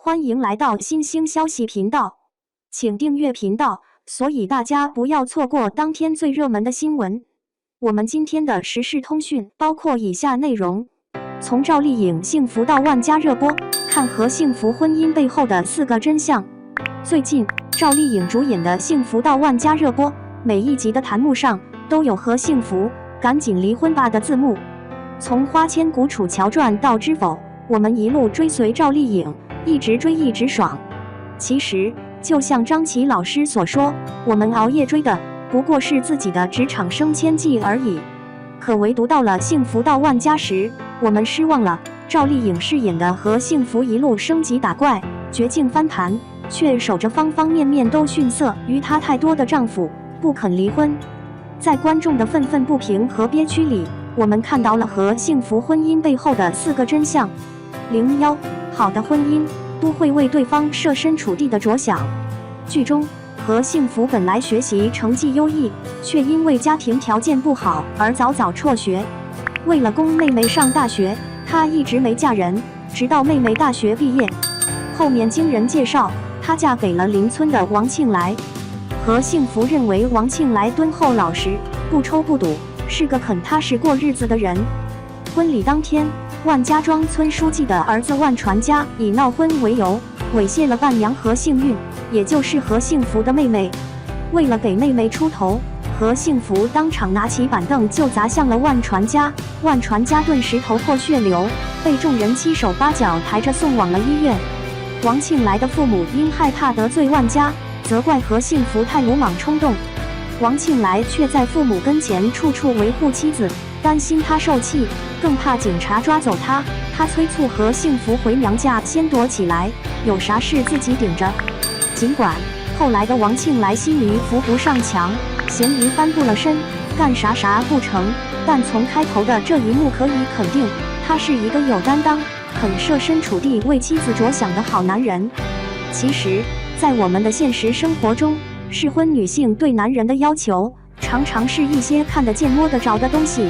欢迎来到新兴消息频道，请订阅频道，所以大家不要错过当天最热门的新闻。我们今天的时事通讯包括以下内容：从赵丽颖幸福到万家热播，看和幸福婚姻背后的4个真相。最近，赵丽颖主演的《幸福到万家》热播，每一集的弹幕上都有和幸福赶紧离婚吧的字幕。从花千骨楚乔传到知否，我们一路追随赵丽颖，一直追一直爽。其实，就像张琪老师所说，我们熬夜追的不过是自己的职场升迁记而已。可唯独到了《幸福到万家》时，我们失望了。赵丽颖饰演的和幸福一路升级打怪，绝境翻盘，却守着方方面面都逊色于她太多的丈夫，不肯离婚。在观众的愤愤不平和憋屈里，我们看到了和幸福婚姻背后的4个真相。01，好的婚姻都会为对方设身处地的着想。剧中，和幸福本来学习成绩优异，却因为家庭条件不好而早早辍学。为了供妹妹上大学，她一直没嫁人，直到妹妹大学毕业。后面经人介绍，她嫁给了邻村的王庆来。和幸福认为王庆来敦厚老实，不抽不赌，是个肯踏实过日子的人。婚礼当天，万家庄村书记的儿子万传家以闹婚为由，猥亵了伴娘何幸运，也就是何幸福的妹妹。为了给妹妹出头，何幸福当场拿起板凳就砸向了万传家，万传家顿时头破血流，被众人7手8脚抬着送往了医院。王庆来的父母因害怕得罪万家，责怪何幸福太鲁莽冲动。王庆来却在父母跟前处处维护妻子，担心她受气，更怕警察抓走她。他催促何幸福回娘家先躲起来，有啥事自己顶着。尽管后来的王庆来新鱼扶不上墙，咸鱼翻不了身，干啥啥不成，但从开头的这一幕可以肯定，他是一个有担当、肯设身处地为妻子着想的好男人。其实，在我们的现实生活中，适婚女性对男人的要求，常常是一些看得见摸得着的东西，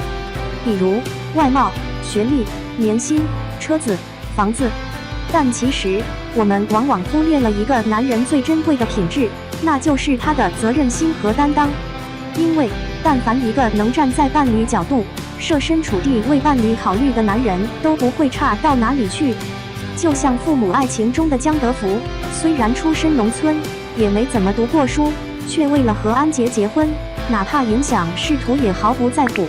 比如外貌、学历、年薪、车子、房子。但其实，我们往往忽略了一个男人最珍贵的品质，那就是他的责任心和担当。因为，但凡一个能站在伴侣角度，设身处地为伴侣考虑的男人，都不会差到哪里去。就像《父母爱情》中的江德福，虽然出身农村，也没怎么读过书，却为了和安杰结婚，哪怕影响仕途也毫不在乎。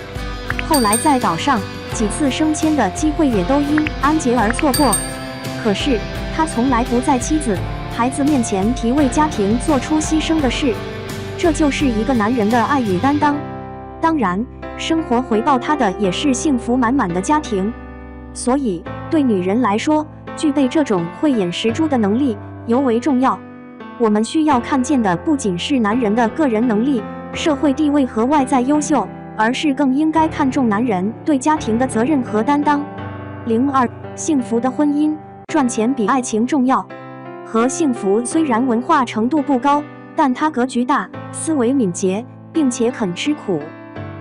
后来在岛上，几次升迁的机会也都因安杰而错过。可是他从来不在妻子、孩子面前提为家庭做出牺牲的事，这就是一个男人的爱与担当。当然，生活回报他的也是幸福满满的家庭。所以，对女人来说，具备这种慧眼识珠的能力尤为重要。我们需要看见的不仅是男人的个人能力、社会地位和外在优秀，而是更应该看重男人对家庭的责任和担当。02，幸福的婚姻，赚钱比爱情重要。何幸福虽然文化程度不高，但她格局大，思维敏捷，并且肯吃苦。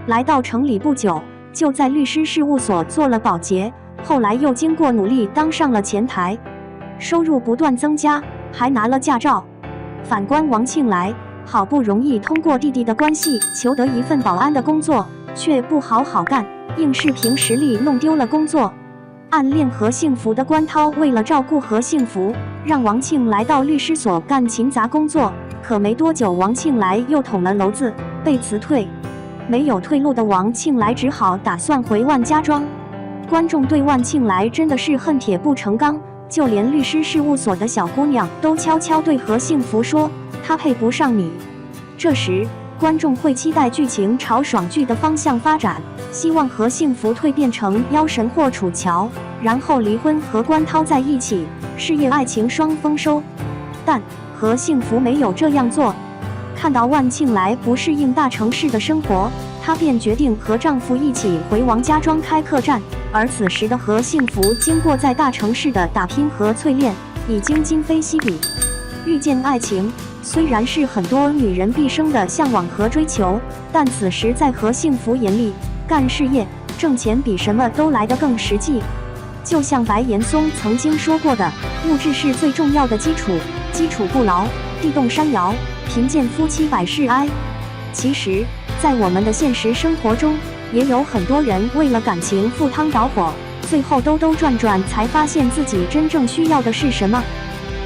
来到城里不久，就在律师事务所做了保洁，后来又经过努力当上了前台，收入不断增加，还拿了驾照。反观王庆来，好不容易通过弟弟的关系求得一份保安的工作，却不好好干，硬是凭实力弄丢了工作。暗恋何幸福的关涛为了照顾何幸福，让王庆来到律师所干勤杂工作，可没多久王庆来又捅了娄子，被辞退。没有退路的王庆来只好打算回万家庄。观众对万庆来真的是恨铁不成钢，就连律师事务所的小姑娘都悄悄对何幸福说，他配不上你。这时，观众会期待剧情朝爽剧的方向发展，希望何幸福蜕变成妖神或楚乔，然后离婚和关涛在一起，事业爱情双丰收。但何幸福没有这样做。看到万庆来不适应大城市的生活，她便决定和丈夫一起回王家庄开客栈。而此时的何幸福经过在大城市的打拼和淬炼，已经今非昔比。遇见爱情虽然是很多女人毕生的向往和追求，但此时在何幸福眼里，干事业、挣钱比什么都来得更实际。就像白岩松曾经说过的，物质是最重要的基础，基础不牢，地动山摇，贫贱夫妻百事哀。其实，在我们的现实生活中，也有很多人为了感情赴汤蹈火，最后兜兜转转才发现自己真正需要的是什么。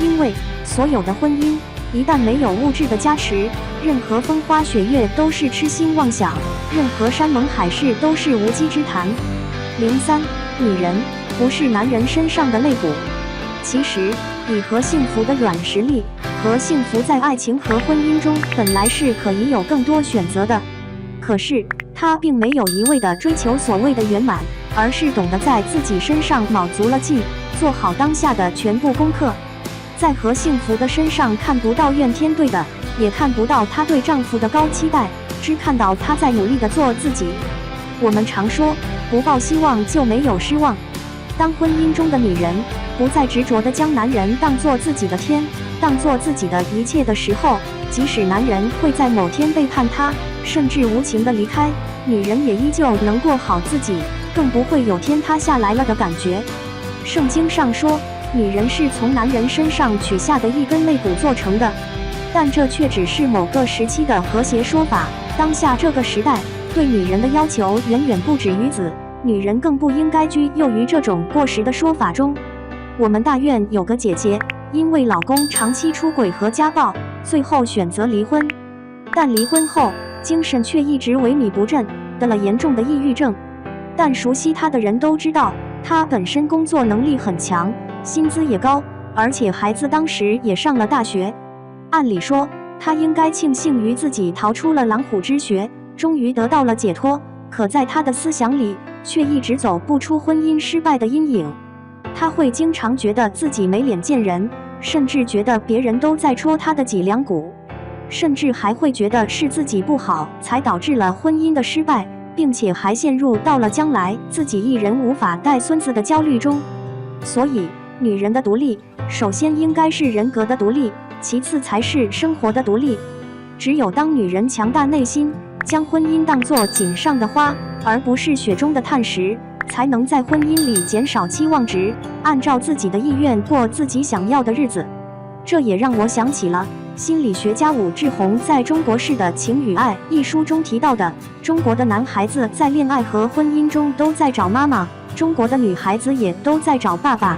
因为所有的婚姻一旦没有物质的加持，任何风花雪月都是痴心妄想，任何山盟海誓都是无稽之谈。03，女人不是男人身上的肋骨。其实，以和幸福的软实力，和幸福在爱情和婚姻中本来是可以有更多选择的。可是，他并没有一味地追求所谓的圆满，而是懂得在自己身上卯足了劲，做好当下的全部功课。在和幸福的身上看不到怨天对的，也看不到她对丈夫的高期待，只看到她在努力地做自己。我们常说，不抱希望就没有失望。当婚姻中的女人不再执着地将男人当作自己的天，当作自己的一切的时候，即使男人会在某天背叛她，甚至无情地离开，女人也依旧能过好自己，更不会有天塌下来了的感觉。圣经上说，女人是从男人身上取下的一根肋骨做成的，但这却只是某个时期的和谐说法。当下这个时代，对女人的要求远远不止于此，女人更不应该居囿于这种过时的说法中。我们大院有个姐姐，因为老公长期出轨和家暴，最后选择离婚，但离婚后精神却一直萎靡不振，得了严重的抑郁症。但熟悉她的人都知道，她本身工作能力很强，薪资也高，而且孩子当时也上了大学。按理说，她应该庆幸于自己逃出了狼虎之穴，终于得到了解脱。可在她的思想里，却一直走不出婚姻失败的阴影。她会经常觉得自己没脸见人，甚至觉得别人都在戳她的脊梁骨，甚至还会觉得是自己不好才导致了婚姻的失败，并且还陷入到了将来自己一人无法带孙子的焦虑中。所以，女人的独立，首先应该是人格的独立，其次才是生活的独立。只有当女人强大内心，将婚姻当作锦上的花，而不是雪中的炭时，才能在婚姻里减少期望值，按照自己的意愿过自己想要的日子。这也让我想起了心理学家武志红在《中国式的情与爱》一书中提到的，中国的男孩子在恋爱和婚姻中都在找妈妈，中国的女孩子也都在找爸爸。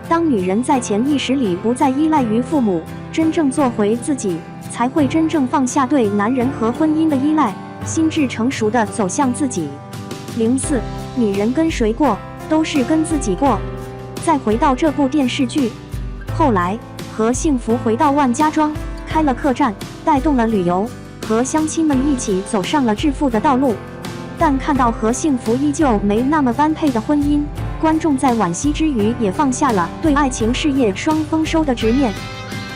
当女人在潜意识里不再依赖于父母，真正做回自己，才会真正放下对男人和婚姻的依赖，心智成熟地走向自己。04，女人跟谁过，都是跟自己过。再回到这部电视剧，后来和幸福回到万家庄，开了客栈，带动了旅游，和乡亲们一起走上了致富的道路。但看到和幸福依旧没那么般配的婚姻，观众在惋惜之余也放下了对爱情事业双丰收的执念。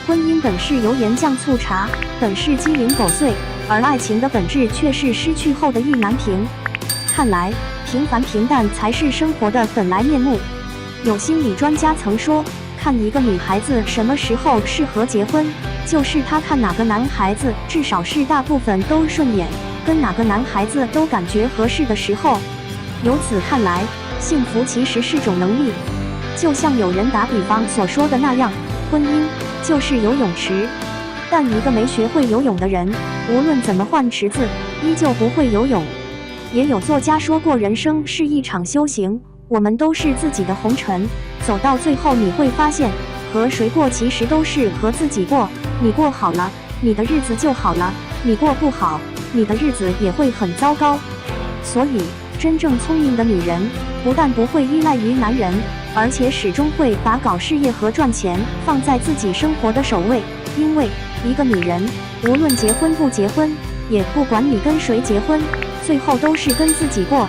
婚姻本是油盐酱醋茶，本是鸡零狗碎，而爱情的本质却是失去后的意难平。看来，平凡平淡才是生活的本来面目。有心理专家曾说，看一个女孩子什么时候适合结婚，就是她看哪个男孩子至少是大部分都顺眼，跟哪个男孩子都感觉合适的时候。由此看来，幸福其实是种能力。就像有人打比方所说的那样，婚姻就是游泳池，但一个没学会游泳的人，无论怎么换池子，依旧不会游泳。也有作家说过，人生是一场修行，我们都是自己的红尘，走到最后你会发现，和谁过其实都是和自己过。你过好了，你的日子就好了；你过不好，你的日子也会很糟糕。所以，真正聪明的女人，不但不会依赖于男人，而且始终会把搞事业和赚钱放在自己生活的首位。因为一个女人，无论结婚不结婚，也不管你跟谁结婚，最后都是跟自己过。